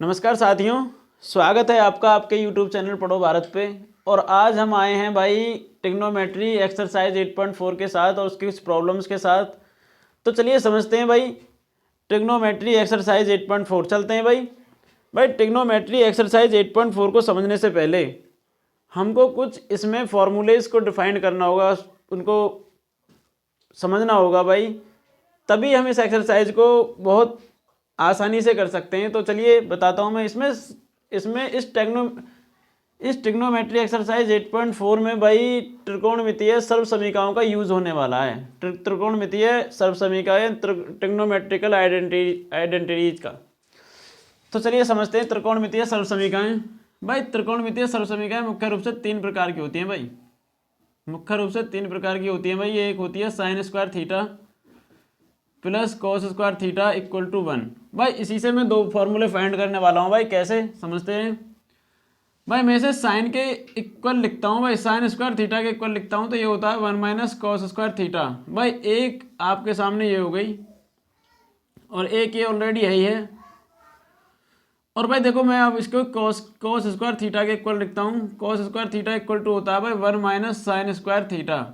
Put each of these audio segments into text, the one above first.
नमस्कार साथियों, स्वागत है आपका आपके YouTube चैनल पढ़ो भारत पे। और आज हम आए हैं भाई ट्रिग्नोमेट्री एक्सरसाइज 8.4 के साथ और उसकी कुछ प्रॉब्लम्स के साथ। तो चलिए समझते हैं भाई ट्रिग्नोमेट्री एक्सरसाइज 8.4। चलते हैं भाई ट्रिग्नोमेट्री एक्सरसाइज 8.4 को समझने से पहले हमको कुछ इसमें फॉर्मूलेज को डिफाइन करना होगा, उनको समझना होगा भाई, तभी हम इस एक्सरसाइज को बहुत आसानी से कर सकते हैं। तो चलिए बताता हूँ मैं इस ट्रिग्नोमेट्री एक्सरसाइज 8.4 में भाई त्रिकोणमितीय सर्वसमीकरणों का यूज होने वाला है। त्रिकोणमितीय सर्वसमीकरण ट्रिग्नोमेट्रिकल आइडेंटिटीज का। तो चलिए समझते हैं त्रिकोणमितीय सर्वसमीकरण। भाई त्रिकोणमितीय सर्वसमीकरण मुख्य रूप से तीन प्रकार की होती हैं भाई। मुख्य रूप से तीन प्रकार की होती है भाई। ये एक होती है sine square theta plus cos square theta equal to 1। भाई इसी से मैं दो फॉर्मूले फाइंड करने वाला हूँ भाई। कैसे समझते हैं भाई, मैं इसे साइन के इक्वल लिखता हूँ भाई, साइन स्क्वायर थीटा के इक्वल लिखता हूँ तो ये होता है 1 माइनस कॉस स्क्वायर थीटा। भाई एक आपके सामने ये हो गई और एक ये ऑलरेडी है ही है। और भाई देखो मैं अब इसको कॉस स्क्वायर थीटा के इक्वल लिखता हूँ। Cos square theta equal to होता है भाई 1 minus sine square theta,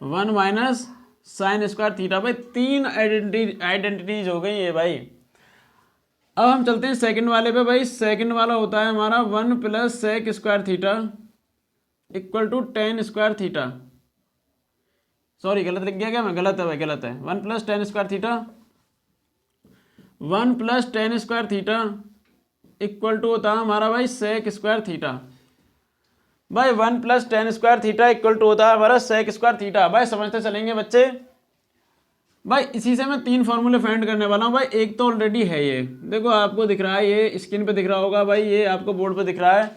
1 minus sine square theta. भाई तीन आइडेंटिटीज हो गई ये भाई। अब हम चलते हैं सेकंड वाले पे। भाई सेकंड वाला होता है हमारा 1 plus sec square theta equal to tan square theta. Sorry गलत लिख गया क्या मैं? गलत है भाई, गलत है। 1 plus tan square theta, 1 plus tan square theta equal to होता है हमारा भाई सेक स्क्वायर थीटा। भाई 1 plus tan square theta equal to होता है हमारा सेक स्क्वायर थीटा। भाई समझते चलेंगे बच्चे। भाई इसी से मैं तीन फॉर्मूले फाइंड करने वाला हूँ भाई। एक तो ऑलरेडी है, ये देखो आपको दिख रहा है, ये स्क्रीन पे दिख रहा होगा भाई, ये आपको बोर्ड पे दिख रहा है।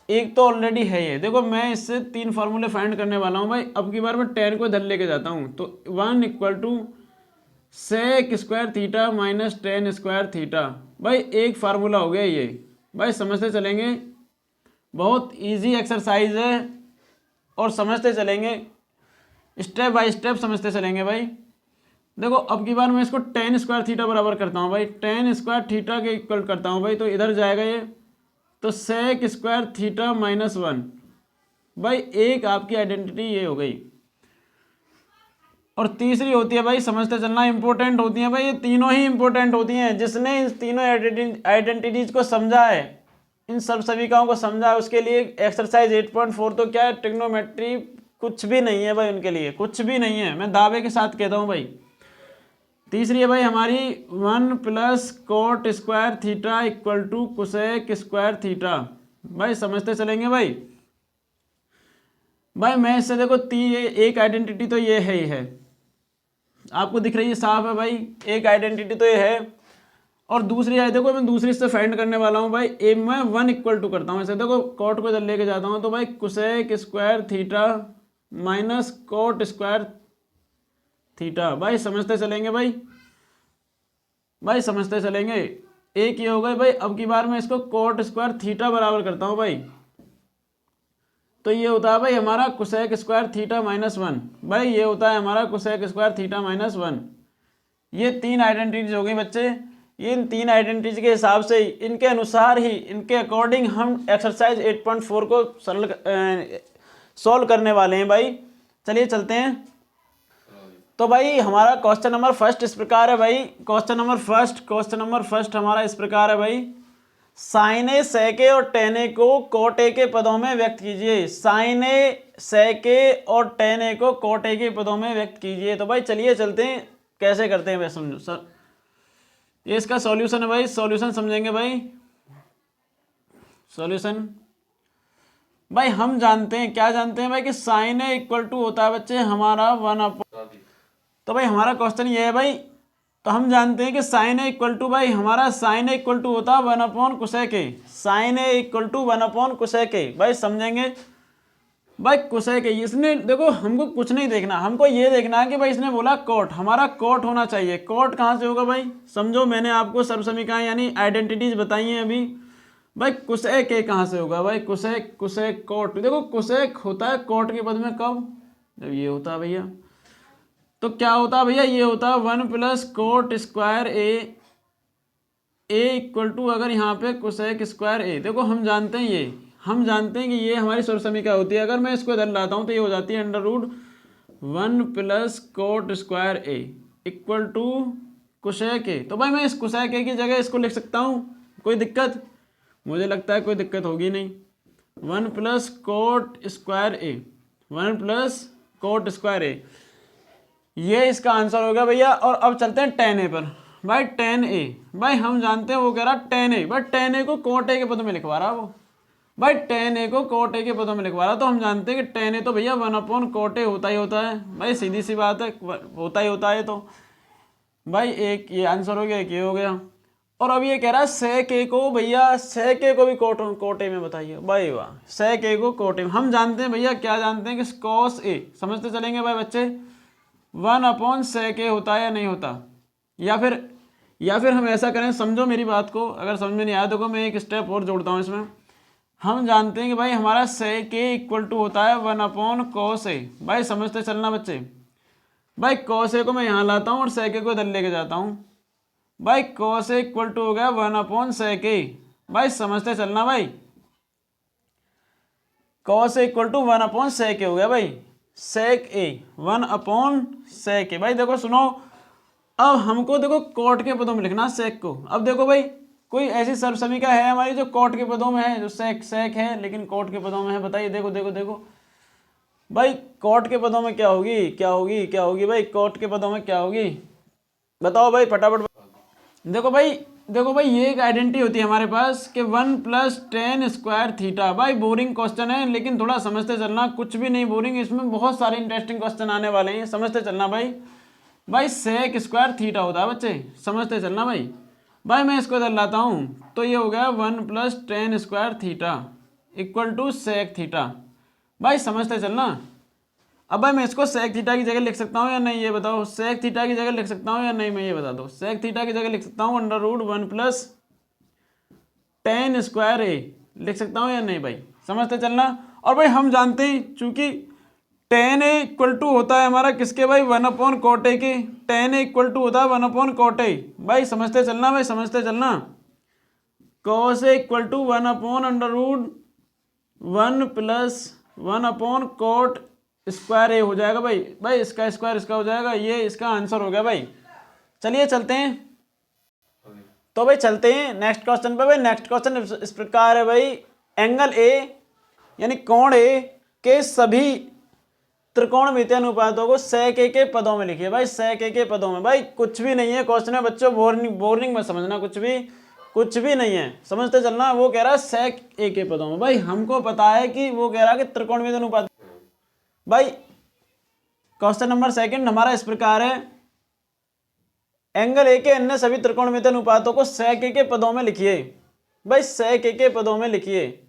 एक तो ऑलरेडी है ये, देखो मैं इससे तीन फॉर्मूले फाइंड करने वाला हूँ भाई। अब की बार मैं टेन को इधर लेके जाता हूँ तो 1 equal to sec square theta minus tan square theta. भाई एक फार्मूला हो गया ये। भाई समझते चलेंगे, बहुत इजी एक्सरसाइज है और समझते चलेंगे, स्टेप बाय स्टेप समझते चलेंगे भाई। देखो अब की बार मैं इसको टेन स्क्वायर थीटा बराबर करता हूँ भाई, टेन स्क्वायर थीटा के इक्वल करता हूँ भाई, तो इधर जाएगा ये, तो सेक स्क्वायर थीटा माइनस 1। भाई एक आपकी आइडेंटिटी ये हो गई। और तीसरी होती है भाई, समझते चलना, इंपॉर्टेंट होती है भाई, ये तीनों ही इंपॉर्टेंट होती हैं। जिसने इन तीनों आइडेंटिटीज को समझा है, इन सब समीकरणों को समझा है, उसके लिए एक्सरसाइज 8.4 तो क्या है, ट्रिग्नोमेट्री कुछ भी नहीं है भाई, उनके लिए कुछ भी नहीं है, मैं दावे के साथ कहता हूँ भाई। तीसरी है भाई हमारी 1 plus cot square theta equal to cosec square theta. भाई समझते चलेंगे भाई। भाई मैं इससे देखो एक आइडेंटिटी तो ये है ही है, आपको दिख रही है, साफ है भाई, एक आइडेंटिटी तो ये है। और दूसरी है, देखो मैं दूसरी से फाइंड करने वाला हूँ भाई। ए मैं 1 इक्वल टू करता हूँ ऐसे, देखो कोट को इधर लेके जाता हूँ तो भाई cosec square theta minus cot square theta. भाई समझते चलेंगे भाई, भाई समझते चलेंगे। एक ये हो गए भाई। अब की बार मैं इसको कोट स्क्वायर थीटा बराबर करता हूँ भाई, तो ये होता है भाई हमारा कोसेक स्क्वायर थीटा माइनस 1। भाई ये होता है हमारा कोसेक स्क्वायर थीटा माइनस 1। ये तीन आइडेंटिटीज हो गई बच्चे। इन तीन आइडेंटिटीज के हिसाब से, इनके अनुसार ही, इनके अकॉर्डिंग हम एक्सरसाइज 8.4 को सॉल्व करने वाले हैं भाई। चलिए चलते हैं। तो भाई हमारा क्वेश्चन नंबर फर्स्ट इस प्रकार है भाई। क्वेश्चन नंबर फर्स्ट हमारा इस प्रकार है भाई। साइन ए सेके और टेन ए को कोट ए के पदों में व्यक्त कीजिए। साइन ए सेके और टेन ए को कोट ए के पदों में व्यक्त कीजिए। तो भाई चलिए चलते हैं, कैसे करते हैं भाई, समझो सर। ये इसका सॉल्यूशन है भाई, सॉल्यूशन समझेंगे भाई। सॉल्यूशन भाई हम जानते हैं, क्या जानते हैं भाई, कि साइन ए इक्वल टू होता है बच्चे हमारा 1 तो भाई हमारा क्वेश्चन ये है भाई, तो हम जानते हैं कि साइन ए इक्वल टू, भाई हमारा साइन ए इक्वल टू होता है 1 upon cosec A. Sine A equal to 1 upon cosec A. भाई समझेंगे भाई, कोसेक ए, इसने देखो हमको कुछ नहीं देखना, हमको ये देखना है कि भाई इसने बोला कोट, हमारा कोट होना चाहिए। कोट कहाँ से होगा भाई, समझो मैंने आपको सर्वसमीकरण यानी आइडेंटिटीज बताई हैं अभी। भाई कोसेक ए कहाँ से होगा भाई, कोसेक कोसेक कोट, देखो कोसेक होता है कोट के पद में कब, जब ये होता है भैया, तो क्या होता है भैया, ये होता है 1 plus cot square A A equal to अगर यहाँ पे कोसेक स्क्वायर ए, देखो हम जानते हैं कि ये हमारी सर्व समीकरण होती है। अगर मैं इसको इधर लाता हूँ तो ये हो जाती है under root 1 plus cot square A equal to cosec A. तो भाई मैं इस कोसेक ए की जगह इसको लिख सकता हूँ, कोई दिक्कत? मुझे लगता है कोई दिक्कत होगी नहीं। 1 प्लस कोट स्क्वायर ए, 1 प्लस कोट स्क्वायर ए, ये इसका आंसर हो गया भैया। और अब चलते हैं tan ए पर। भाई tan ए, भाई हम जानते हैं वो कह रहा tan ए, बट tan ए को कोट ए के पदों में लिखवा रहा वो। भाई tan ए को कोट ए के पदों में लिखवा रहा, तो हम जानते हैं कि tan ए तो भैया 1 कोट ए होता ही होता है। भाई सीधी सी बात है, होता ही होता है। तो भाई एक ये आंसर हो गया, एक ये हो गया। और अब ये कह रहा है sec ए को, भैया sec ए को भी कोट ए में बताइए। भाई वाह, sec ए को कोट ए में। हम जानते हैं भैया, क्या जानते हैं कि cos ए, समझते चलेंगे भाई बच्चे, 1/sec ए होता है या नहीं होता? या फिर हम ऐसा करें, समझो मेरी बात को, अगर समझ में नहीं आया तो मैं एक स्टेप और जोड़ता हूँ इसमें। हम जानते हैं कि भाई हमारा sec ए इक्वल टू होता है 1/cos ए। भाई समझते चलना बच्चे। भाई cos ए को मैं यहाँ लाता हूँ और sec ए को इधर लेके जाता हूँ। भाई cos ए इक्वल टू हो गया 1/sec ए। भाई समझते चलना भाई, cos A equal to 1/sec A हो गया भाई। sec ए 1/sec ए। भाई देखो सुनो, अब हमको देखो कोट के पदों में लिखना sec को। अब देखो भाई, कोई ऐसी सर्व समीकरण है हमारी जो कोट के पदों में है, जो sec है लेकिन कोट के पदों में है? बताइए, देखो भाई कोट के पदों में क्या होगी भाई, कोट के पदों में क्या होगी? बताओ भाई फटाफट। देखो भाई ये एक आइडेंटिटी होती है हमारे पास कि 1 प्लस tan स्क्वायर थीटा। भाई बोरिंग क्वेश्चन है लेकिन थोड़ा समझते चलना, कुछ भी नहीं बोरिंग, इसमें बहुत सारे इंटरेस्टिंग क्वेश्चन आने वाले हैं, समझते चलना भाई sec स्क्वायर थीटा होता है बच्चे, समझते चलना भाई। भाई मैं इसको इधर लाता हूँ तो ये हो गया 1 plus tan square theta equal to sec theta. भाई समझते चलना। अब भाई मैं इसको sec थीटा की जगह लिख सकता हूँ या नहीं, ये बताओ? sec थीटा की जगह लिख सकता हूँ या नहीं, मैं ये बता दो। sec थीटा की जगह लिख सकता हूँ under root 1 plus tan square a, लिख सकता हूँ या नहीं भाई? समझते चलना। और भाई हम जानते हैं चूंकि tan ए इक्वल टू होता है हमारा किसके भाई, 1/cot ए के। tan ए इक्वल टू होता है 1/cot ए। भाई समझते चलना, भाई समझते चलना। cos A equal to 1/√1 plus 1/cot square a हो जाएगा भाई इसका स्क्वायर इसका हो जाएगा, ये इसका आंसर हो गया भाई। चलिए चलते हैं, तो भाई चलते हैं नेक्स्ट क्वेश्चन पे। भाई नेक्स्ट क्वेश्चन इस प्रकार है भाई, एंगल ए यानी कोण ए के सभी त्रिकोणमितीय अनुपातों को sec ए के पदों में लिखिए। भाई sec ए के पदों में, भाई कुछ भी नहीं है क्वेश्चन में बच्चों, बोरिंग मत समझना, कुछ भी नहीं है, समझते चलना। वो कह रहा है sec ए के पदों में। भाई हमको पता है कि वो कह रहा है कि त्रिकोणमितीय अनुपात। भाई क्वेश्चन नंबर सेकंड हमारा इस प्रकार है, एंगल ए के अन्य सभी त्रिकोणमितीय अनुपातों को sec ए के पदों में लिखिए। भाई sec ए के पदों में लिखिए,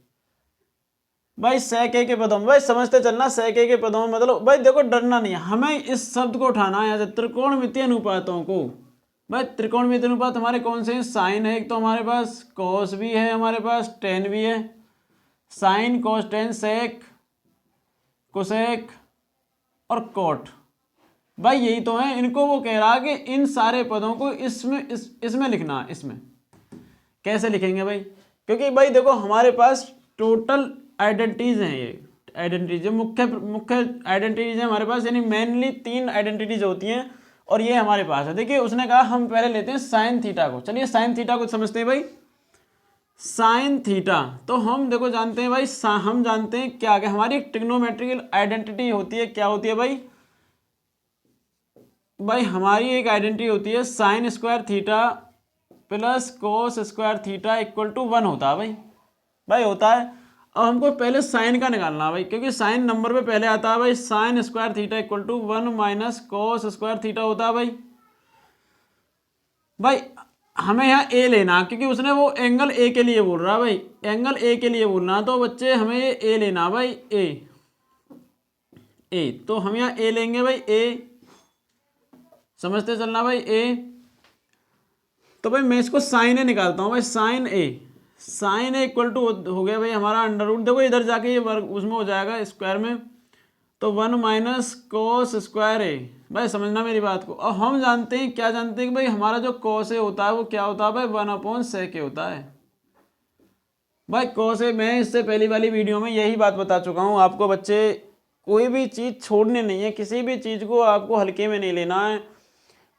भाई sec ए के पदों में। भाई समझते चलना, sec ए के पदों में मतलब भाई देखो डरना नहीं है, हमें इस शब्द को उठाना है त्रिकोणमितीय अनुपातों को। भाई त्रिकोणमितीय अनुपात हमारे कौन से हैं? साइन है एक तो हमारे पास, cos भी है हमारे पास, tan भी है। Sine cos tan sec cosec और cot, भाई यही तो है। इनको वो कह रहा है कि इन सारे पदों को इसमें लिखना है। इसमें कैसे लिखेंगे भाई? क्योंकि भाई देखो हमारे पास टोटल आइडेंटिटीज हैं, ये आइडेंटिटीज मुख्य आइडेंटिटीज हैं हमारे पास, यानी मेनली 3 आइडेंटिटीज होती हैं और ये हमारे पास है। देखिए उसने कहा हम पहले लेते हैं साइन थीटा को। चलिए साइन थीटा को समझते हैं भाई। साइन थीटा तो हम देखो जानते हैं भाई, हम जानते हैं क्या क्या हमारी एक ट्रिग्नोमेट्रिकल आइडेंटिटी होती है। क्या होती है भाई हमारी एक आइडेंटिटी होती है sine square theta plus cos square theta equal to 1 होता है भाई होता है। अब हमको पहले साइन का निकालना है भाई, क्योंकि साइन नंबर पे पहले आता है भाई। Sine square theta equal to 1 minus cos square theta होता है भाई हमें यहाँ ए लेना, क्योंकि उसने वो एंगल ए के लिए बोल रहा है भाई, एंगल ए के लिए बोलना। तो बच्चे हमें ये ए लेना भाई, ए तो हम यहाँ ए लेंगे भाई, ए समझते चलना भाई ए। तो भाई मैं इसको साइन ए निकालता हूँ भाई, साइन ए इक्वल टू हो गया भाई हमारा अंडर रूट। देखो इधर जाके ये वर्ग उसमें हो जाएगा स्क्वायर में, तो 1 माइनस कोस स्क्वायर ए भाई समझना मेरी बात को। और हम जानते हैं, क्या जानते हैं कि भाई हमारा जो cos A होता है वो क्या होता है भाई, 1/sec A होता है। भाई cos A, मैं इससे पहली वाली वीडियो में यही बात बता चुका हूँ आपको बच्चे, कोई भी चीज़ छोड़नी नहीं है, किसी भी चीज़ को आपको हल्के में नहीं लेना है,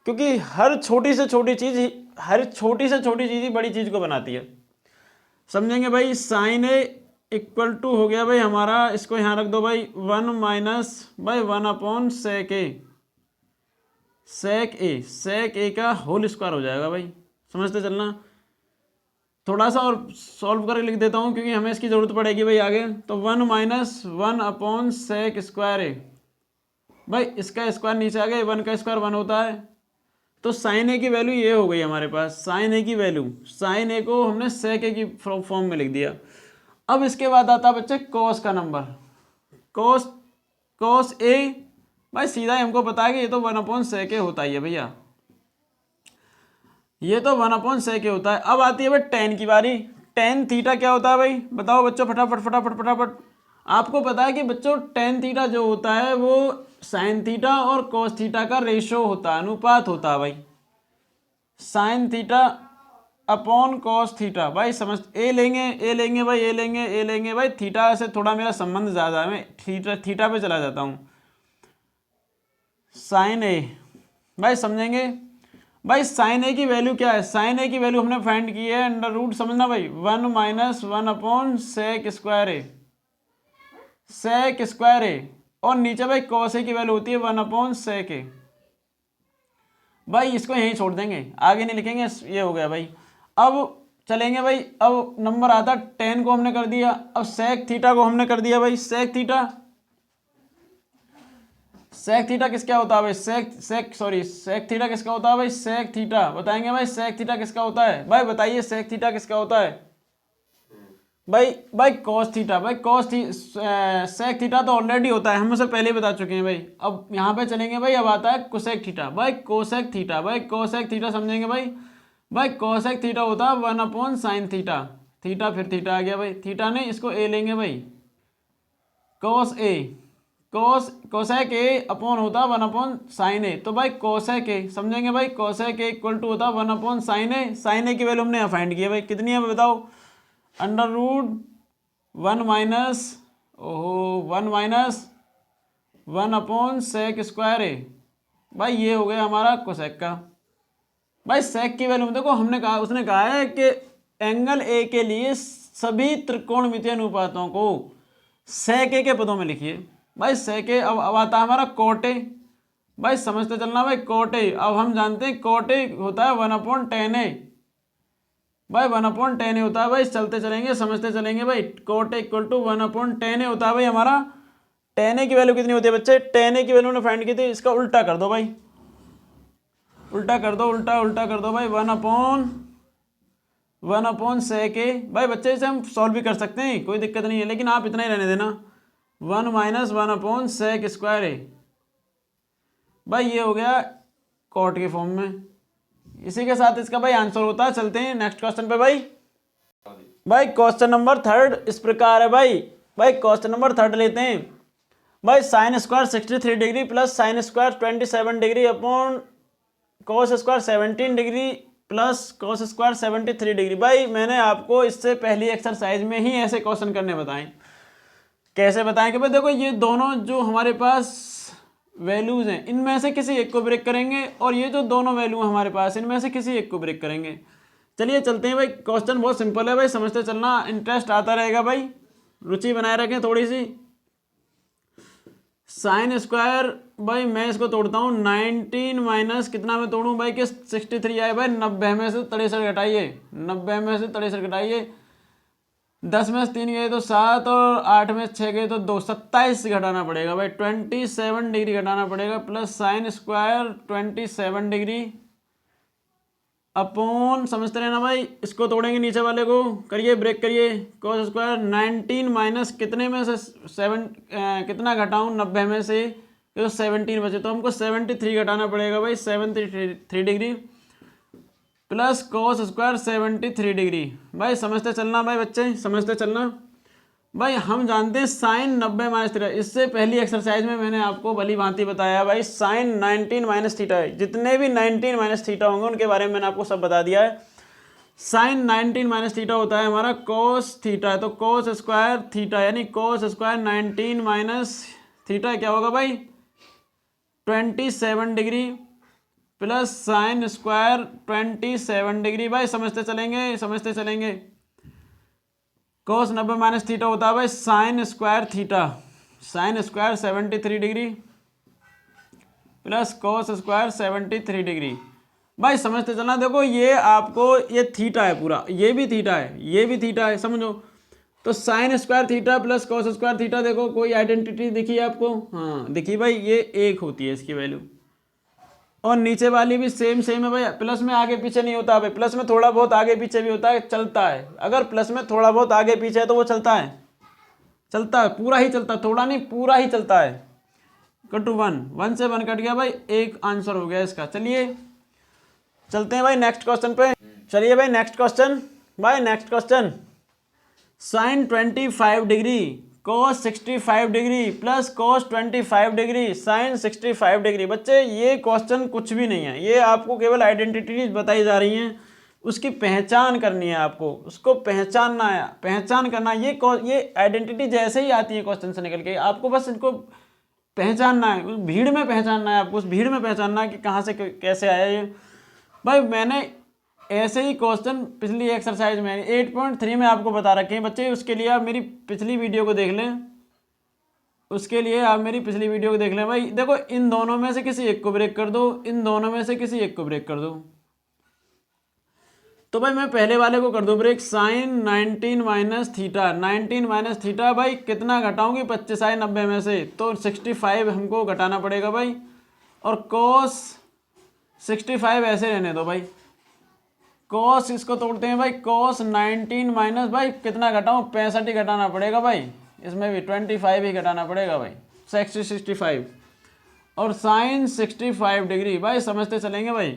क्योंकि हर छोटी से छोटी चीज़ ही बड़ी चीज़ को बनाती है। समझेंगे भाई। sin A इक्वल टू हो गया भाई हमारा, इसको यहाँ रख दो भाई, 1/1/sec A। sec A का होल स्क्वायर हो जाएगा भाई, समझते चलना। थोड़ा सा और सॉल्व करके लिख देता हूँ क्योंकि हमें इसकी ज़रूरत पड़ेगी भाई आगे। तो 1/1/sec स्क्वायर A, भाई इसका स्क्वायर नीचे आ गया, 1 का स्क्वायर 1 होता है। तो sin A की वैल्यू ये हो गई हमारे पास, sin A की वैल्यू, sin A को हमने sec A की फॉर्म में लिख दिया। अब इसके बाद आता है बच्चे cos का नंबर, cos A, भाई सीधा हमको पता है कि ये तो 1/sec A होता ही है भैया, ये तो 1/sec A होता है। अब आती है भाई tan की बारी। tan थीटा क्या होता है भाई, बताओ बच्चों, फटाफट फटाफट फटाफट। आपको पता है कि बच्चों tan थीटा जो होता है वो sin थीटा और cos थीटा का रेशो होता है, अनुपात होता है भाई। sin theta upon cos theta, भाई समझ, ए लेंगे भाई, थीटा से थोड़ा मेरा संबंध ज़्यादा है, मैं थीटा पे चला जाता हूँ। sin A, भाई समझेंगे भाई, sin A की वैल्यू क्या है, sin A की वैल्यू हमने फाइंड की है अंडर रूट, समझना भाई, 1/1/sec square A, sec square A, और नीचे भाई cos A की वैल्यू होती है 1/sec A। भाई इसको यहीं छोड़ देंगे, आगे नहीं लिखेंगे, ये हो गया भाई। अब चलेंगे भाई, अब नंबर आता, tan को हमने कर दिया, अब sec थीटा को हमने कर दिया भाई, sec थीटा किसका होता है भाई, sec थीटा किसका होता है भाई, sec थीटा बताएंगे भाई, sec थीटा किसका होता है भाई, बताइए sec थीटा किसका होता है भाई cos थीटा, भाई sec थीटा तो ऑलरेडी होता है, हम उसे पहले ही बता चुके हैं भाई। अब यहाँ पे चलेंगे भाई, अब आता है cosec थीटा, भाई cosec थीटा समझेंगे भाई cosec थीटा होता है 1/sin थीटा, थीटा फिर थीटा आ गया भाई, थीटा नहीं, इसको a लेंगे भाई, cosec A अपॉन होता है 1/sin A, तो भाई cosec A समझेंगे भाई, cosec A इक्वल टू होता है 1/sin A। sin A की वैल्यू हमने यहाँ फाइंड की है भाई, कितनी है बताओ, under root 1/1/sec square A, भाई ये हो गया हमारा cosec का। भाई sec की वैल्यू में देखो, हमने कहा, उसने कहा है कि एंगल A के लिए सभी त्रिकोणमितीय अनुपातों को sec A के पदों में लिखिए। भाई sec A, अब आता है हमारा cot A, भाई समझते चलना भाई, cot A, अब हम जानते हैं cot A होता है 1/tan A, भाई 1/tan A होता है भाई, चलते चलेंगे समझते चलेंगे भाई, cot A equal to 1/tan A होता है भाई हमारा। tan A की वैल्यू कितनी होती है बच्चे, tan A की वैल्यू ने फाइंड की थी, इसका उल्टा कर दो भाई, उल्टा कर दो भाई, 1/sec A, भाई बच्चे इसे हम सॉल्व भी कर सकते हैं, कोई दिक्कत नहीं है, लेकिन आप इतना ही रहने देना, 1/1/sec स्क्वायर A, भाई ये हो गया कॉट के फॉर्म में। इसी के साथ इसका भाई आंसर होता है। चलते हैं नेक्स्ट क्वेश्चन पे भाई क्वेश्चन नंबर 3 इस प्रकार है भाई क्वेश्चन नंबर 3 लेते हैं भाई, sine square 63 degree plus sine square 27 degree upon cos square 17 degree plus cos square 73 degree. भाई मैंने आपको इससे पहली एक्सरसाइज में ही ऐसे क्वेश्चन करने बताएं। कैसे बताएं कि भाई देखो, ये दोनों जो हमारे पास वैल्यूज हैं, इनमें से किसी एक को ब्रेक करेंगे, और ये जो दोनों वैल्यू हमारे पास, इनमें से किसी एक को ब्रेक करेंगे। चलिए चलते हैं भाई, क्वेश्चन बहुत सिंपल है भाई, समझते चलना, इंटरेस्ट आता रहेगा भाई, रुचि बनाए रखें थोड़ी सी। साइन स्क्वायर, भाई मैं इसको तोड़ता हूँ, 19 माइनस कितना में तोड़ूँ भाई कि 63 आए भाई, 90 में से 63 घटाइए, 90 में से 63 घटाइए, 10 में से 3 गए तो 7 और 8 में से 6 गए तो 2, 27 घटाना पड़ेगा भाई, 27 डिग्री घटाना पड़ेगा, plus sine square 27 degree upon, समझते रहना भाई, इसको तोड़ेंगे नीचे वाले को, करिए ब्रेक करिए, कॉस स्क्वायर 19 माइनस कितने में से 7 कितना घटाऊं, 90 में से तो 17 बचे, तो हमको 73 घटाना पड़ेगा भाई, 73 degree plus cos square 73 degree. भाई समझते चलना भाई बच्चे, समझते चलना। भाई हम जानते हैं साइन 90 माइनस थीटा, इससे पहली एक्सरसाइज में मैंने आपको भली भांति बताया भाई साइन 19 माइनस थीटा है, जितने भी 19 माइनस थीटा होंगे उनके बारे में मैंने आपको सब बता दिया है। साइन 19 माइनस थीटा होता है हमारा कोस थीटा है, तो कोस स्क्वायर थीटा यानी कोस स्क्वायर 19 माइनस थीटा क्या होगा भाई 27 degree plus sine square 27 degree. भाई समझते चलेंगे। कोस 90 माइनस थीटा होता है भाई sine square theta, sine square 73 degree plus cos square 73 degree. भाई समझते चलना, देखो ये आपको ये थीटा है पूरा, ये भी थीटा है, ये भी थीटा है, समझो। तो sign square theta plus cos square theta, देखो कोई आइडेंटिटी दिखी आपको? हाँ दिखी भाई, ये एक होती है इसकी वैल्यू। और नीचे वाली भी सेम है भाई, प्लस में आगे पीछे नहीं होता भाई, प्लस में थोड़ा बहुत आगे पीछे भी होता है, चलता है। अगर प्लस में थोड़ा बहुत आगे पीछे है तो वो चलता है, पूरा ही चलता, थोड़ा नहीं पूरा ही चलता है। कट टू 1 से 1 कट गया भाई, एक आंसर हो गया इसका। चलिए चलते हैं भाई नेक्स्ट क्वेश्चन पे। चलिए भाई next question, sine 25 degree cos 65 degree plus cos 25 degree sine 65 degree. बच्चे ये क्वेश्चन कुछ भी नहीं है, ये आपको केवल आइडेंटिटीज बताई जा रही हैं, उसकी पहचान करनी है आपको, उसको पहचानना है, पहचान करना। ये आइडेंटिटी जैसे ही आती है क्वेश्चन से निकल के, आपको बस इनको पहचानना है, उस भीड़ में पहचानना है आपको, उस भीड़ में पहचानना है कि कहाँ से कैसे आया ये। भाई मैंने ऐसे ही क्वेश्चन पिछली एक्सरसाइज में 8.3 में आपको बता रखे हैं बच्चे, उसके लिए आप मेरी पिछली वीडियो को देख लें, भाई देखो इन दोनों में से किसी एक को ब्रेक कर दो, तो भाई मैं पहले वाले को कर दूं ब्रेक, साइन 19 माइनस थीटा भाई कितना घटाऊंगी 25 आई 90 में से, तो 65 हमको घटाना पड़ेगा भाई, और कोस 65 ऐसे रहने दो भाई, कोस इसको तोड़ते हैं भाई, कोस 19 माइनस भाई कितना घटाऊं 65 ही घटाना पड़ेगा भाई, इसमें भी 25 ही घटाना पड़ेगा भाई, 65 और साइन 65 डिग्री। भाई समझते चलेंगे भाई,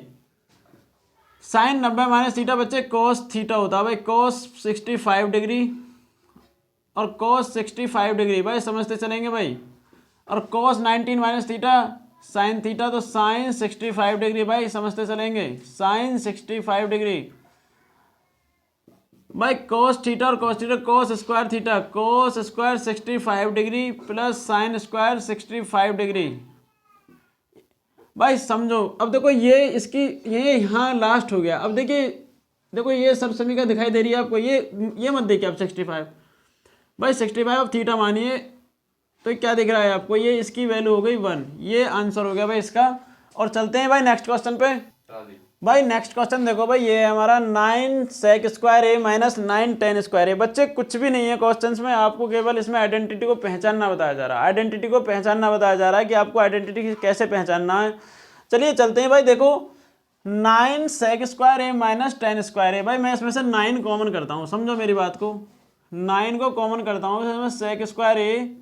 साइन 90 माइनस थीटा बच्चे कोस थीटा होता है भाई, कोस 65 डिग्री और कोस 65 डिग्री। भाई समझते चलेंगे भाई, और कोस 19 माइनस थीटा साइन थीटा, तो साइन 65 डिग्री। भाई समझते चलेंगे, साइन 65 डिग्री भाई कोस थीटा और कोस square theta, cos square 65 degree plus sine square 65 degree. भाई समझो, अब देखो ये इसकी ये यहाँ लास्ट हो गया। अब देखिए देखो ये सब समीकरण दिखाई दे रही है आपको, ये मत देखिए आप 65 भाई 65 अब थीटा मानिए तो क्या दिख रहा है आपको, ये इसकी वैल्यू हो गई 1, ये आंसर हो गया भाई इसका। और चलते हैं भाई नेक्स्ट क्वेश्चन पे। भाई नेक्स्ट क्वेश्चन देखो भाई, ये है हमारा 9 सेक स्क्वायर ए माइनस 9 टेन स्क्वायर ए। बच्चे कुछ भी नहीं है क्वेश्चंस में, आपको केवल इसमें आइडेंटिटी को पहचानना बताया जा रहा है, कि आपको आइडेंटिटी कैसे पहचानना है। चलिए चलते हैं भाई, देखो 9 सेक स्क्वायर ए माइनस 10 स्क्वायर ए। भाई मैं इसमें से 9 कॉमन करता हूँ, समझो मेरी बात को, 9 को कॉमन करता हूँ, इसमें सेक स्क्वायर ए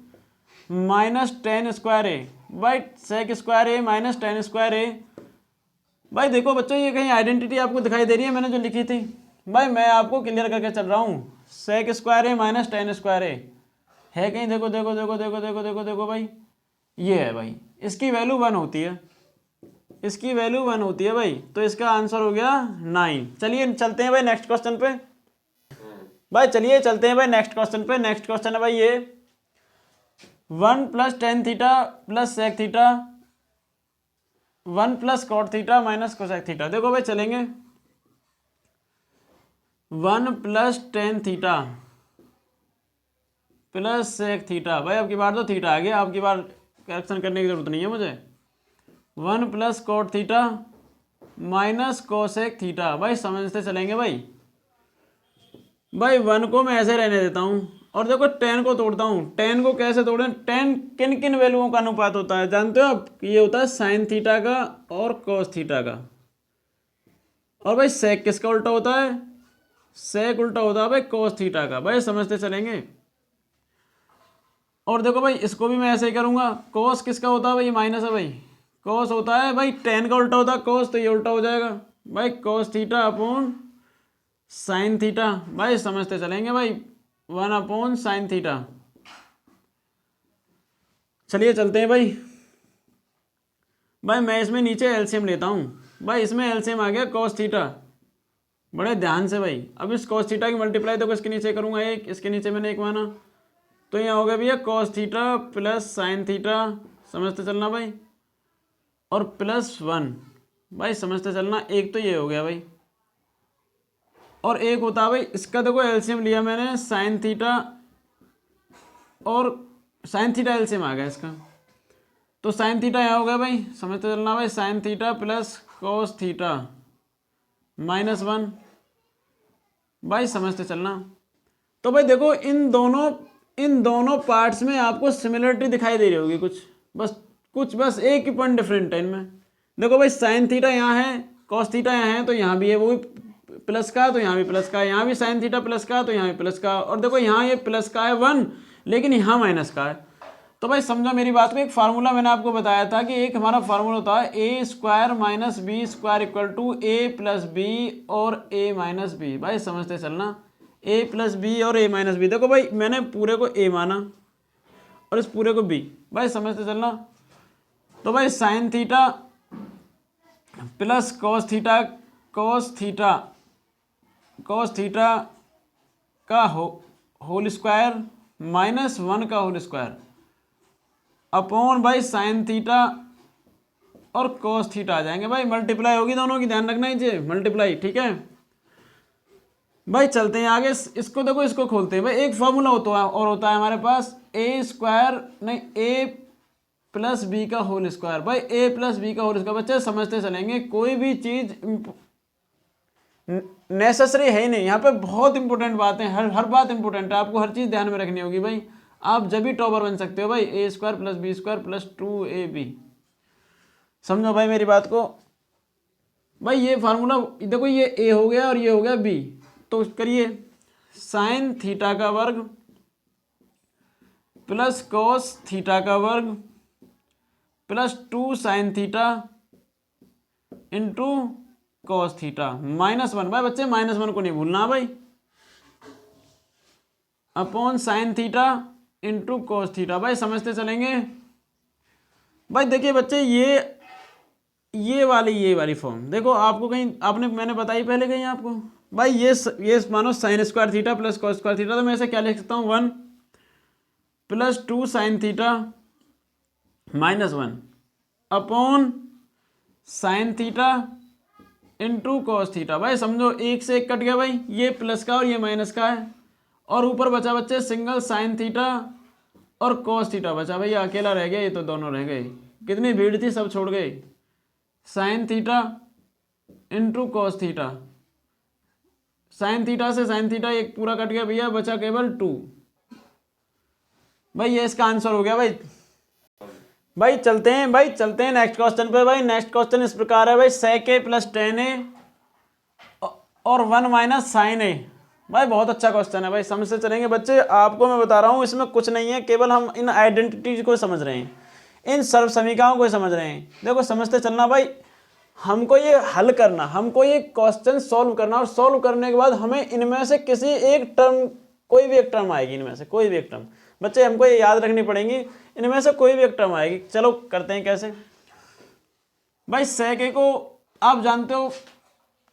माइनस 10 स्क्वायर ए। भाई सेक स्क्वायर ए माइनस 10 स्क्वायर ए। भाई देखो बच्चों ये कहीं आइडेंटिटी आपको दिखाई दे रही है मैंने जो लिखी थी? भाई मैं आपको क्लियर करके चल रहा हूँ, सेक स्क्वायर ए माइनस 10 स्क्वायर ए है कहीं, देखो भाई ये है भाई, इसकी वैल्यू 1 होती है, भाई, तो इसका आंसर हो गया 9। चलिए चलते हैं भाई नेक्स्ट क्वेश्चन पे। नेक्स्ट क्वेश्चन है भाई ये 1 plus tan theta plus sec theta 1 plus cot theta minus cosec theta. देखो भाई चलेंगे 1 plus tan theta plus sec theta. भाई अब की बार तो थीटा आ गया, अब की बार करेक्शन करने की जरूरत नहीं है मुझे। 1 plus cot theta minus cosec theta. भाई समझते चलेंगे भाई, 1 को मैं ऐसे रहने देता हूँ और देखो 10 को तोड़ता हूँ। 10 को कैसे तोड़ें? 10 किन किन वैल्यूओं का अनुपात होता है जानते हो आप? ये होता है साइन थीटा का और कोस थीटा का। और भाई सेक किसका उल्टा होता है? सेक उल्टा होता है भाई कोस थीटा का। भाई समझते चलेंगे। और देखो भाई इसको भी मैं ऐसे ही करूँगा। कोस किसका होता है भाई? ये माइनस है भाई, कोस होता है भाई 10 का उल्टा होता है कोस, तो ये उल्टा हो जाएगा भाई cos theta upon sine theta. भाई समझते चलेंगे भाई, 1/sin थीटा। चलिए चलते हैं भाई। मैं इसमें नीचे एलसीएम लेता हूँ भाई। इसमें एलसीएम आ गया cos थीटा, बड़े ध्यान से भाई। अब इस cos थीटा की मल्टीप्लाई तो इसके नीचे करूँगा एक, इसके नीचे मैंने एक माना, तो यहाँ हो गया भैया cos theta plus sin theta, समझते चलना भाई, और +1 भाई, समझते चलना। एक तो ये हो गया भाई, और एक होता है भाई इसका, देखो एलसीएम लिया मैंने sin थीटा, और sin थीटा एलसीएम आ गया इसका, तो sin थीटा यहाँ हो गया भाई, समझते चलना भाई, sin theta plus cos theta -1 भाई, समझते चलना। तो भाई देखो इन दोनों पार्ट्स में आपको सिमिलरिटी दिखाई दे रही होगी बस एक ही पॉइंट डिफरेंट है इनमें। देखो भाई sin थीटा यहाँ है, cos थीटा यहाँ है, तो यहाँ भी है वो भी प्लस का, तो यहाँ भी प्लस का, यहाँ भी sin थीटा प्लस का, तो यहाँ भी प्लस का, और देखो यहाँ ये प्लस का है 1, लेकिन यहाँ माइनस का है। तो भाई समझो मेरी बात को, एक फार्मूला मैंने आपको बताया था कि एक हमारा फार्मूला होता है a² - b² = a + b और a - b। भाई समझते चलना, a + b और a - b। देखो भाई मैंने पूरे को a माना और इस पूरे को b, भाई समझते चलना। तो भाई sin theta plus cos theta का होल स्क्वायर -1 का होल स्क्वायर अपॉन भाई sin थीटा और cos थीटा आ जाएंगे भाई, मल्टीप्लाई होगी दोनों की, ध्यान रखना ही मल्टीप्लाई, ठीक है भाई। चलते हैं आगे, इसको देखो, इसको खोलते हैं भाई। एक फॉर्मूला होता है हमारे पास a + b का होल स्क्वायर। भाई a + b का होल स्क्वायर, बच्चे समझते चलेंगे, कोई भी चीज नेसेसरी है ही नहीं, यहाँ पे बहुत इंपॉर्टेंट बात है, हर बात इंपॉर्टेंट है, आपको हर चीज ध्यान में रखनी होगी भाई, आप जब भी टॉपर बन सकते हो भाई। a² + b² + 2ab, समझो भाई मेरी बात को भाई। ये फार्मूला देखो, ये a हो गया और ये हो गया b, तो करिए sin थीटा का वर्ग प्लस cos थीटा का वर्ग plus 2 sin theta into cos theta -1। भाई बच्चे -1 को नहीं भूलना भाई, upon sin theta into cos theta. भाई समझते चलेंगे भाई। देखिए बच्चे ये वाली फॉर्म देखो, आपको कहीं मैंने बताई पहले कहीं आपको भाई, ये मानो sin² theta plus cos² theta, तो मैं ऐसे क्या लिख सकता हूँ 1 + 2 sin theta -1 upon sin theta into cos theta. भाई समझो एक से एक कट गया भाई, ये प्लस का और ये माइनस का है, और ऊपर बचा बच्चे सिंगल sin थीटा और cos थीटा बचा भाई, अकेला रह गया, ये तो दोनों रह गए, कितनी भीड़ थी सब छोड़ गए। sin theta into cos theta, sin theta से sin थीटा एक पूरा कट गया भैया, बचा केवल 2। भाई ये इसका आंसर हो गया भाई। चलते हैं नेक्स्ट क्वेश्चन पे भाई। नेक्स्ट क्वेश्चन इस प्रकार है भाई, sec a + tan a और 1 - sin a। भाई बहुत अच्छा क्वेश्चन है भाई, समझते चलेंगे बच्चे। आपको मैं बता रहा हूँ इसमें कुछ नहीं है, केवल हम इन आइडेंटिटीज को समझ रहे हैं, इन सर्व समीकरणों को समझ रहे हैं। देखो समझते चलना भाई, हमको ये हल करना, हमको ये क्वेश्चन सॉल्व करना, और सॉल्व करने के बाद हमें इनमें से किसी एक टर्म, कोई भी एक टर्म आएगी, इनमें से कोई भी एक टर्म बच्चे हमको ये याद रखनी पड़ेगी, इनमें से कोई भी एक टर्म आएगी। चलो करते हैं कैसे भाई। sec a को आप जानते हो,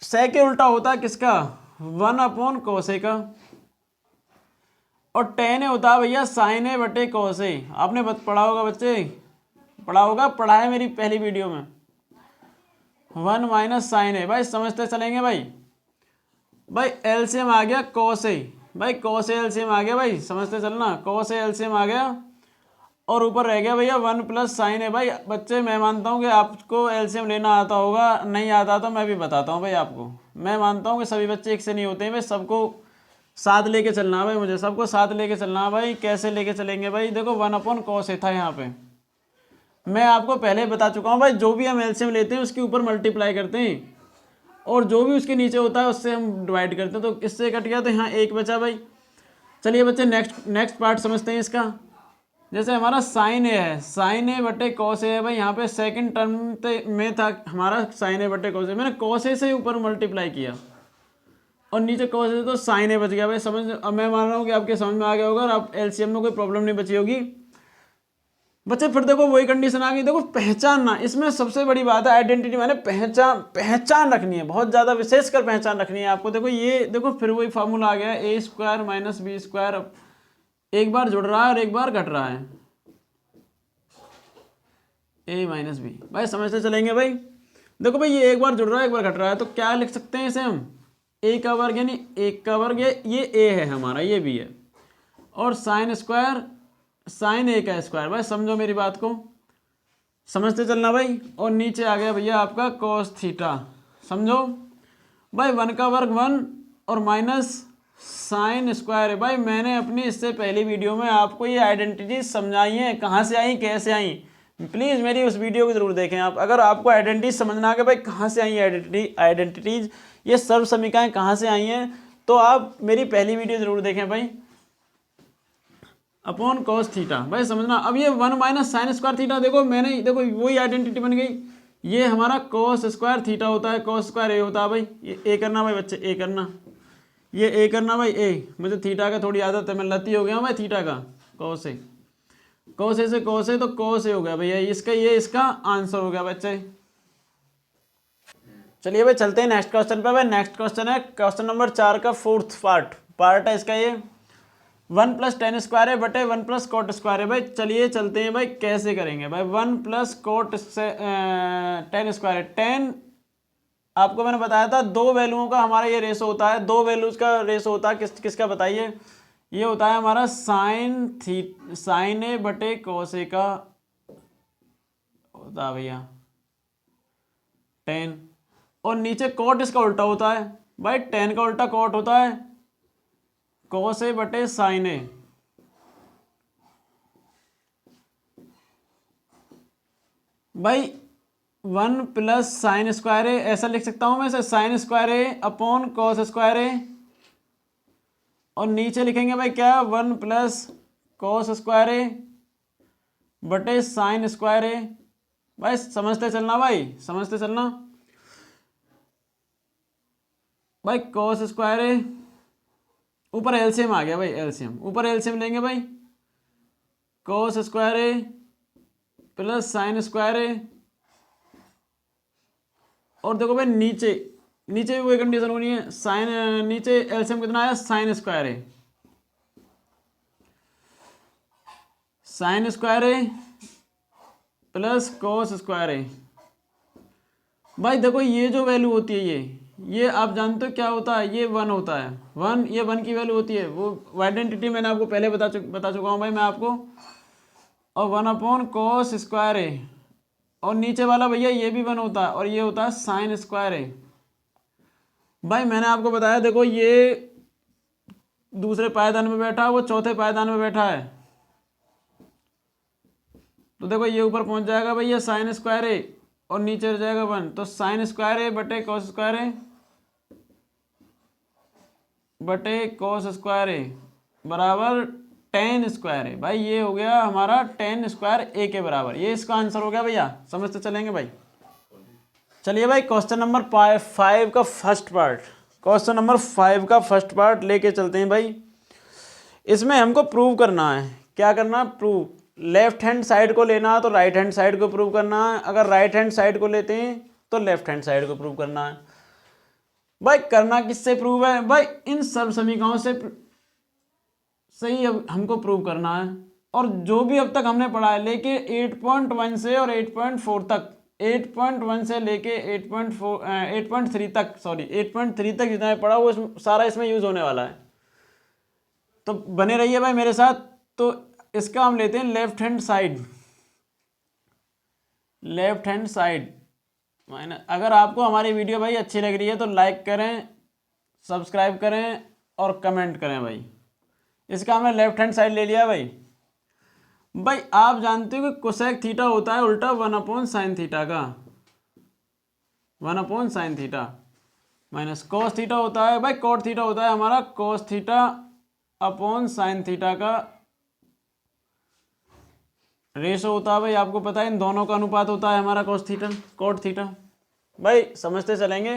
sec a उल्टा होता है किसका, 1/cos a का, और tan a होता है भैया sin a / cos a। आपने पढ़ा होगा बच्चे, पढ़ा है मेरी पहली वीडियो में, 1 - sin a। भाई समझते चलेंगे भाई एलसीएम आ गया cos a, भाई cos a एलसीएम आ गया भाई, समझते चलना, cos a एलसीएम आ गया, और ऊपर रह गया भैया 1 + sin a। भाई बच्चे मैं मानता हूँ कि आपको एलसीएम लेना आता होगा, नहीं आता तो मैं भी बताता हूँ भाई आपको। मैं मानता हूँ कि सभी बच्चे एक से नहीं होते हैं भाई, सबको साथ लेके चलना है भाई, मुझे सबको साथ लेके चलना है भाई। कैसे लेके चलेंगे भाई, देखो 1/cos a था यहाँ पे, मैं आपको पहले बता चुका हूँ भाई, जो भी हम एलसीएम लेते हैं उसके ऊपर मल्टीप्लाई करते हैं, और जो भी उसके नीचे होता है उससे हम डिवाइड करते हैं। तो इससे कट गया तो यहाँ 1 बचा भाई। चलिए बच्चे नेक्स्ट पार्ट समझते हैं इसका। जैसे हमारा sin a है, sin a / cos a है भाई, यहाँ पे सेकंड टर्म में था हमारा sin a / cos a, मैंने cos a से ऊपर मल्टीप्लाई किया, और नीचे cos है तो sin ए बच गया भाई। समझ, अब मैं मान रहा हूँ कि आपके समझ में आ गया होगा और आप एलसीएम में कोई प्रॉब्लम नहीं बची होगी बच्चे। फिर देखो वही कंडीशन आ गई, देखो पहचानना, इसमें सबसे बड़ी बात है आइडेंटिटी, मैंने पहचान रखनी है, बहुत ज़्यादा विशेषकर पहचान रखनी है आपको। देखो ये देखो फिर वही फार्मूला आ गया, ए स्क्वायर माइनस बी स्क्वायर, एक बार जुड़ रहा है और एक बार घट रहा है, ए माइनस बी। भाई समझते चलेंगे भाई। देखो भाई ये एक बार जुड़ रहा है एक बार घट रहा है, तो क्या लिख सकते हैं इसे हम, ए का वर्ग यानी एक का वर्ग, ये ए है हमारा, ये बी है, और साइन स्क्वायर साइन ए का स्क्वायर। भाई समझो मेरी बात को, समझते चलना भाई। और नीचे आ गया भैया आपका cos थीटा, समझो भाई, 1 का वर्ग 1 और माइनस साइन स्क्वायर है। भाई मैंने अपनी इससे पहली वीडियो में आपको ये आइडेंटिटी समझाई है, कहाँ से आई कैसे आई, प्लीज़ मेरी उस वीडियो को जरूर देखें आप। अगर आपको आइडेंटिटी समझना है कि भाई कहाँ से आई आइडेंटिटीज, ये सर्व समीकरण कहाँ से आई हैं, तो आप मेरी पहली वीडियो जरूर देखें भाई, अपॉन कॉस थीटा। भाई समझना, अब ये 1 माइनस साइन स्क्वायर थीटा, देखो मैंने, देखो वही आइडेंटिटी बन गई, ये हमारा कॉस स्क्वायर थीटा होता है, कॉस स्क्वायर ए होता है भाई, ये ए करना भाई बच्चे, ए करना, ये ए करना भाई ए, मुझे थीटा का थोड़ी आदत है, मैं लती हो गया भाई थीटा का, कॉस ए, कॉस ए से कॉस ए, तो कॉस ए हो गया भैया इसका, ये इसका आंसर हो गया बच्चे। चलिए भाई चलते हैं नेक्स्ट क्वेश्चन पे। भाई नेक्स्ट क्वेश्चन है क्वेश्चन नंबर 4 का फोर्थ पार्ट है इसका, ये 1 प्लस टेन स्क्वायर है बटे 1 प्लस कोट स्क्वायर है। भाई चलिए चलते हैं भाई, कैसे करेंगे भाई। 1 प्लस कोट से टेन स्क्वायर है, 10 आपको मैंने बताया था, दो वैल्यूओं का हमारा ये रेशो होता है, दो वैल्यूज का रेशो होता है, किसका बताइए, ये होता है हमारा साइन ए बटे कॉस ए का होता है भैया 10, और नीचे कोट इसका उल्टा होता है भाई, 10 का उल्टा कोट होता है कॉस ए बटे साइन ए। भाई 1 प्लस साइन स्क्वायर ए, ऐसा लिख सकता हूं मैं इसे, साइन स्क्वायर ए अपॉन कॉस स्क्वायर ए, और नीचे लिखेंगे भाई क्या, 1 प्लस कॉस स्क्वायर ए बटे साइन स्क्वायर ए। भाई समझते चलना भाई, समझते चलना भाई, कॉस स्क्वायर ए, ऊपर एलसीएम आ गया भाई, एलसीएम, ऊपर एलसीएम लेंगे भाई, कॉस स्क्वायर ए प्लस साइन स्क्वायर ए, और देखो भाई नीचे भी वही कंडीशन होनी है, साइन, नीचे एलसीएम कितना आया, साइन स्क्वायर ए, साइन स्क्वायर ए प्लस कॉस स्क्वायर ए। भाई देखो ये जो वैल्यू होती है, ये आप जानते हो क्या होता है, ये 1 होता है, 1, ये 1 की वैल्यू होती है, वो आइडेंटिटी मैंने आपको पहले बता चुका हूँ भाई मैं आपको, और 1 अपॉन कॉस स्क्वायर ए, और नीचे वाला भैया ये भी 1 होता है, और ये होता है साइन स्क्वायर ए। भाई मैंने आपको बताया, देखो ये दूसरे पायदान में बैठा है, वो चौथे पायदान में बैठा है, तो देखो ये ऊपर पहुंच जाएगा भैया साइन स्क्वायर ए, और नीचे रह जाएगा 1, तो साइन स्क्वायर ए बटे कॉस स्क्वायर ए बटे कॉस स्क्वायर ए बराबर टेन स्क्वायर ए। भाई ये हो गया हमारा 10 स्क्वायर ए के बराबर, ये इसका आंसर हो गया भैया, समझते चलेंगे भाई। चलिए भाई क्वेश्चन नंबर 5 का फर्स्ट पार्ट, क्वेश्चन नंबर 5 का फर्स्ट पार्ट लेके चलते हैं भाई। इसमें हमको प्रूव करना है, क्या करना है, प्रूव, लेफ्ट हैंड साइड को लेना है तो राइट हैंड साइड को प्रूव करना है, अगर राइट हैंड साइड को लेते हैं तो लेफ्ट हैंड साइड को प्रूव करना है। भाई करना किससे प्रूव है, भाई इन सब समीकरणों से सही हमको प्रूव करना है, और जो भी अब तक हमने पढ़ा है, लेके 8.1 से और 8.4 तक, 8.1 से लेके 8.3 तक, सॉरी 8.3 तक जितना पढ़ा वो सारा इसमें यूज होने वाला है, तो बने रहिए भाई मेरे साथ। तो इसका हम लेते हैं left hand side, left hand side minus, अगर आपको हमारी वीडियो भाई अच्छी लग रही है तो लाइक करें, सब्सक्राइब करें और कमेंट करें भाई। इसका हमने लेफ्ट हैंड साइड ले लिया भाई। भाई आप जानते हो कि कोसेक थीटा होता है उल्टा 1 अपॉन साइन थीटा का, 1 upon sine theta, minus cos theta होता है भाई, कॉट थीटा होता है हमारा cos theta upon sine theta का रेशो होता है भाई, आपको पता है इन दोनों का अनुपात होता है हमारा कॉस थीटा कॉट थीटा। भाई समझते चलेंगे।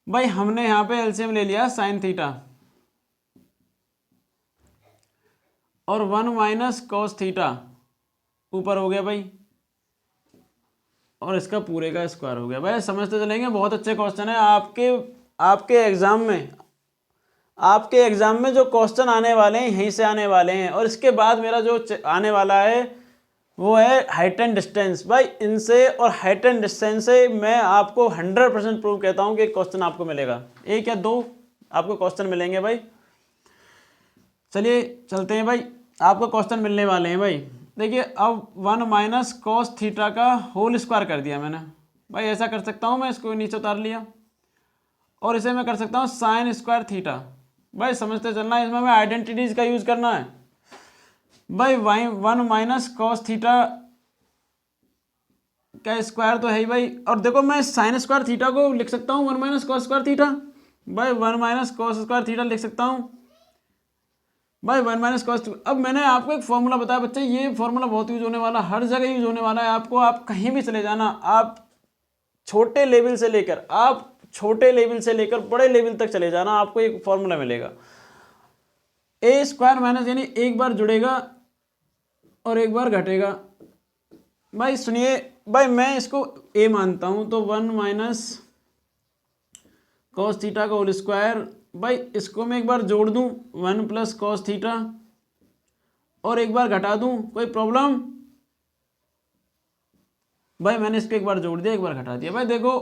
भाई हमने यहाँ पे एलसीएम ले लिया साइन थीटा और 1 माइनस कॉस थीटा ऊपर हो गया भाई, और इसका पूरे का स्क्वायर हो गया। भाई समझते चलेंगे, बहुत अच्छे क्वेश्चन है आपके एग्जाम में जो क्वेश्चन आने वाले हैं यहीं से आने वाले हैं। और इसके बाद मेरा जो आने वाला है वो है हाइट एंड डिस्टेंस। भाई इनसे और हाइट एंड डिस्टेंस से मैं आपको 100% प्रूव कहता हूँ कि क्वेश्चन आपको मिलेगा, एक या दो आपको क्वेश्चन मिलेंगे भाई। चलिए चलते हैं भाई, आपको क्वेश्चन मिलने वाले हैं भाई। देखिए अब 1 माइनस कॉस थीटा का होल स्क्वायर कर दिया मैंने। भाई ऐसा कर सकता हूँ मैं, इसको नीचे उतार लिया, और इसे मैं कर सकता हूँ साइन स्क्वायर थीटा। भाई समझते चलना, इसमें हमें आइडेंटिटीज का यूज करना है। भाई 1 माइनस कॉस थीटा का स्क्वायर तो है ही भाई, और देखो मैं साइन स्क्वायर थीटा को लिख सकता हूँ 1 माइनस कॉस स्क्वायर थीटा। भाई 1 माइनस कॉस स्क्वायर थीटा लिख सकता हूँ भाई 1 माइनस कॉस। अब मैंने आपको एक फॉर्मूला बताया बच्चे, ये फॉर्मूला बहुत यूज होने वाला, हर जगह यूज होने वाला है आपको। आप कहीं भी चले जाना, आप छोटे लेवल से लेकर बड़े लेवल तक चले जाना, आपको एक फॉर्मूला मिलेगा। ए स्क्वायर माइनस, यानी एक बार जुड़ेगा और एक बार घटेगा। भाई सुनिए, भाई मैं इसको ए मानता हूं, तो 1 माइनस कॉस थीटा का होल स्क्वायर। भाई इसको मैं एक बार जोड़ दूं 1 प्लस कॉस थीटा, और एक बार घटा दूं, कोई प्रॉब्लम? भाई मैंने इसको एक बार जोड़ दिया, एक बार घटा दिया। भाई देखो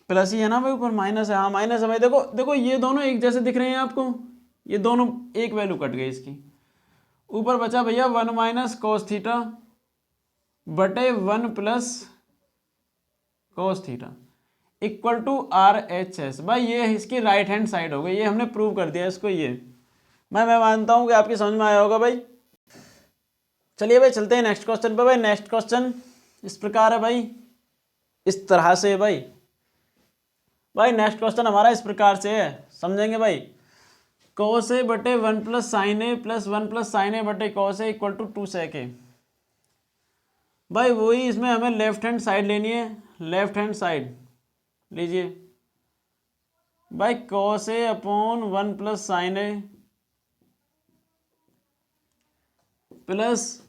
प्लस ही है ना भाई, ऊपर माइनस है, हाँ माइनस है भाई। देखो देखो ये दोनों एक जैसे दिख रहे हैं आपको, ये दोनों एक वैल्यू कट गई इसकी। ऊपर बचा भैया 1 माइनस कॉस थीटा बटे 1 plus cos theta equal to RHS। भाई ये इसकी राइट हैंड साइड हो गई, ये हमने प्रूव कर दिया इसको। ये मैं मानता हूँ कि आपकी समझ में आया होगा भाई। चलिए भाई चलते हैं नेक्स्ट क्वेश्चन पे। भाई नेक्स्ट क्वेश्चन इस प्रकार है भाई, इस तरह से है भाई। भाई नेक्स्ट क्वेश्चन हमारा इस प्रकार से है, समझेंगे भाई। cos a बटे 1 plus sine A plus 1 plus sine A बटे cos a equal to 2 sec a। भाई वही, इसमें हमें लेफ्ट हैंड साइड लेनी है, लेफ्ट हैंड साइड लीजिए। भाई cos a upon 1 plus sine A plus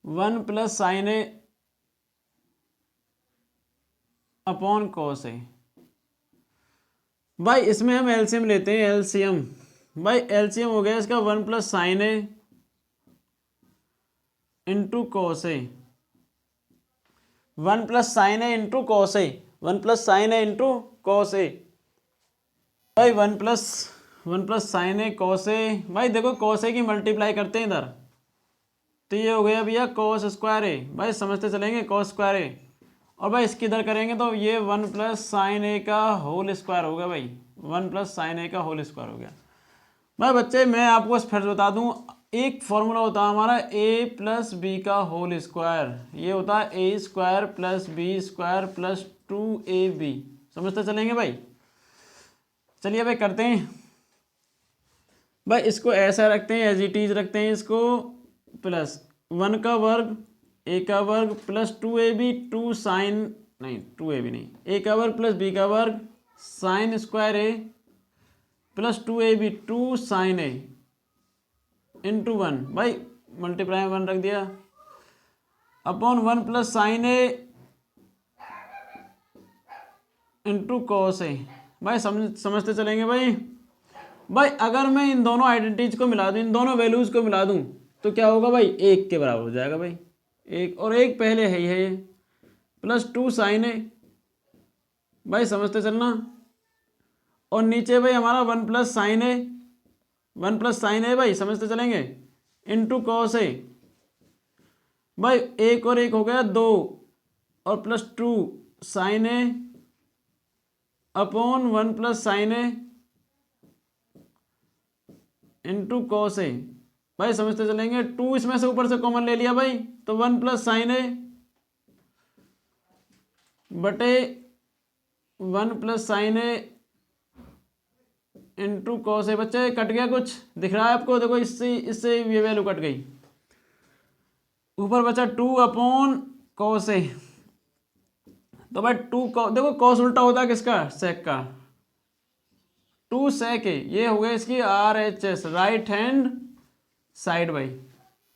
1 plus sine A upon cos a। भाई इसमें हम एलसीएम लेते हैं, एलसीएम। भाई एलसीएम हो गया इसका 1 plus sine A into cos A, 1 plus sine A into cos A, 1 plus sine A into cos A. भाई 1 plus sine A cos A. भाई देखो कॉस ए की मल्टीप्लाई करते हैं इधर, तो ये हो गया भैया कॉस स्क्वायर ए। भाई समझते चलेंगे कॉस स्क्वायर ए, और भाई इसकी इधर करेंगे तो ये 1 प्लस साइन ए का होल स्क्वायर हो गया। भाई 1 प्लस साइन ए का होल स्क्वायर हो गया। भाई बच्चे मैं आपको फिर बता दूं, एक फॉर्मूला होता है हमारा ए प्लस बी का होल स्क्वायर, ये होता है a square plus b square plus 2ab। समझते चलेंगे भाई। चलिए भाई करते हैं। भाई इसको ऐसा रखते हैं, एज इट इज रखते हैं इसको, प्लस 1 का वर्ग ए का वर्ग प्लस 2ab 2 साइन, नहीं 2ab नहीं, ए का वर्ग प्लस बी का वर्ग साइन स्क्वायर ए प्लस 2ab 2 साइन ए इंटू 1। भाई मल्टीप्लाई 1 रख दिया upon 1 plus sine A into cos A. भाई समझते चलेंगे भाई। भाई अगर मैं इन दोनों आइडेंटिटीज को मिला दूं, इन दोनों वैल्यूज को मिला दूं, तो क्या होगा भाई, 1 के बराबर हो जाएगा भाई। एक और एक पहले है ही है ये, प्लस 2 साइन ए। भाई समझते चलना, और नीचे भाई हमारा 1 प्लस साइन ए, 1 प्लस साइन ए भाई समझते चलेंगे इंटू कॉस ए। भाई एक और एक हो गया 2, और plus 2 sign A upon 1 plus sine A into cos A. भाई समझते चलेंगे, 2 इसमें से ऊपर से कॉमन ले लिया भाई, तो 1 प्लस साइन ए बटे 1 plus sine A into cos A. बच्चे कट गया, कुछ दिख रहा है आपको? देखो इससे ये वैल्यू कट गई, ऊपर बचा 2 अपॉन कॉस ए, तो भाई देखो कॉस उल्टा होता है किसका, सेक का, 2 सेक, ये हो गया इसकी RHS, राइट हैंड साइड भाई।